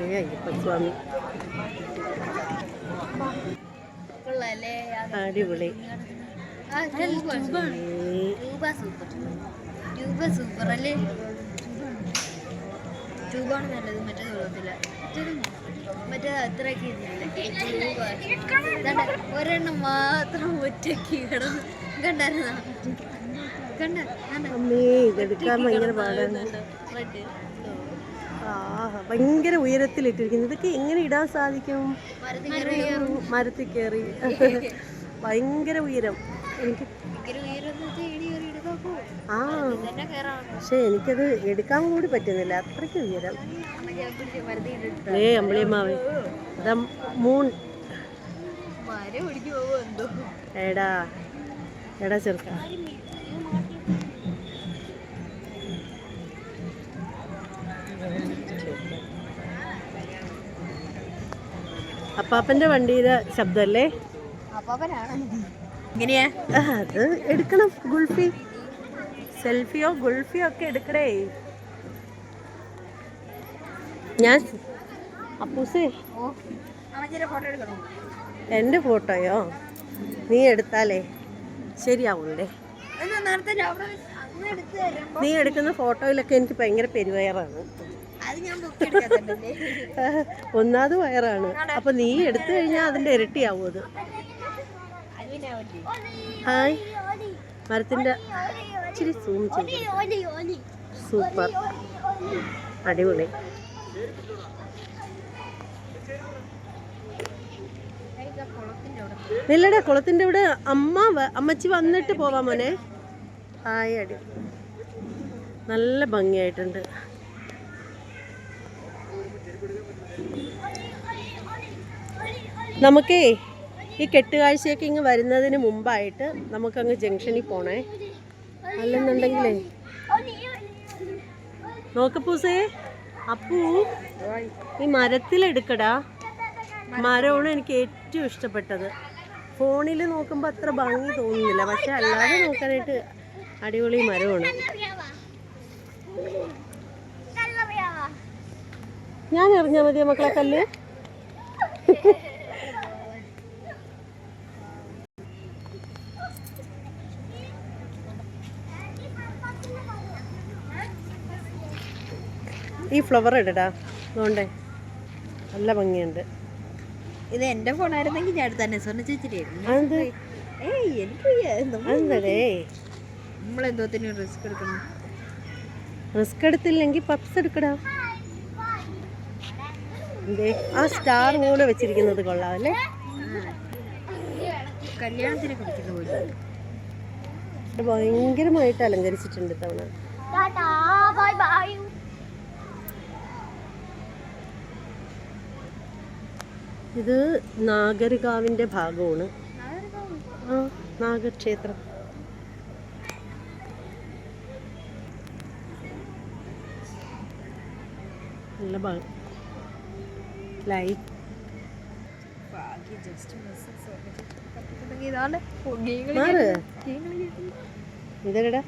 അയ്യപ്പസ്വാമി അടിപൊളി. സൂപ്പർ അല്ലേ? ട്യൂബാണ് നല്ലത്, മറ്റേത് കൊള്ളത്തില്ല. മറ്റേത് അത്രയ്ക്ക് ഒരെണ്ണം മാത്രം ഒറ്റയ്ക്ക് കിടന്ന് കണ്ടായിരുന്ന ഇതെടുക്കാൻ ഭയങ്കര പാടാണ്. ഭയങ്കര ഉയരത്തിലിട്ടിരിക്കുന്നു. ഇതൊക്കെ എങ്ങനെ ഇടാൻ സാധിക്കും? മരത്തിൽ കയറി ഭയങ്കര ഉയരം. എനിക്ക് പക്ഷെ എനിക്കത് എടുക്കാൻ കൂടി പറ്റുന്നില്ല, അത്രയ്ക്ക് ഉയരം. അമ്പിളിയമ്മാവേ, അതാ മൂൺ. എടാ എടാ ചെറുക്ക, അപ്പാപ്പന്റെ വണ്ടിയുടെ ശബ്ദമല്ലേ? എങ്ങനെയാ അത് എടുക്കണം. ഗുൾഫി, സെൽഫിയോ ഗുൾഫിയോ ഒക്കെ എടുക്കടേ. ഞാൻ അപ്പൂസേ, എൻ്റെ ഫോട്ടോയോ നീ എടുത്താലേ ശരിയാവൂല്ലേ? നീ എടുക്കുന്ന ഫോട്ടോയിലൊക്കെ എനിക്ക് ഭയങ്കര പെരുവയറാണ്. ഒന്നാമത് വയറാണ്. അപ്പൊ നീ എടുത്തു കഴിഞ്ഞാൽ അതിന്റെ ഇരട്ടിയാവും അത്. ഹായ്, മരത്തിന്റെ ഇച്ചിരി സൂം ചെയ്തു. സൂപ്പർ, അടിപൊളി. ഇല്ലടാ, കുളത്തിന്റെ ഇവിടെ അമ്മച്ചി വന്നിട്ട് പോവാ മോനെ. ഹായ്, അടിപൊളി, നല്ല ഭംഗിയായിട്ടുണ്ട്. നമുക്കേ ഈ കെട്ടുകാഴ്ചയൊക്കെ ഇങ്ങ് വരുന്നതിന് മുമ്പായിട്ട് നമുക്കങ്ങ് ജംഗ്ഷനിൽ പോണേ. അല്ലെന്നുണ്ടെങ്കിലേ നോക്കപ്പൂസേ, അപ്പൂ ഈ മരത്തിലെടുക്കടാ. മരമാണ് എനിക്ക് ഏറ്റവും ഇഷ്ടപ്പെട്ടത്. ഫോണിൽ നോക്കുമ്പോൾ അത്ര ഭംഗി തോന്നുന്നില്ല, പക്ഷെ അല്ലാതെ നോക്കാനായിട്ട് അടിപൊളി മരമാണ്. ഞാൻ എറിഞ്ഞാൽ മതിയോ മക്കളെ കല്ല്? ഈ ഫ്ലവർ ഇടടാ, അതുകൊണ്ടേ നല്ല ഭംഗിയുണ്ട്. ഇത് എന്റെ ഫോണായിരുന്നെങ്കിൽ ഞാൻ തന്നെ സ്വർണ്ണ ചേച്ചിട്ടായിരുന്നു. നമ്മളെന്തോത്തിന് റിസ്ക് എടുക്കണം? റിസ്ക് എടുത്തില്ലെങ്കിൽ പപ്സ് എടുക്കടാ. ആ സ്റ്റാർ കൂടെ വെച്ചിരിക്കുന്നത് കൊള്ളാം അല്ലേ? കല്യാണത്തിനൊക്കെ വെക്കുന്ന പോലെ ഭയങ്കരമായിട്ട് അലങ്കരിച്ചിട്ടുണ്ട് തവണ. ഇത് നാഗർകാവിന്റെ ഭാഗമാണ്. നാഗക്ഷേത്രം. നല്ല ഭാഗം. ലൈറ്റ് ഇതെടാ.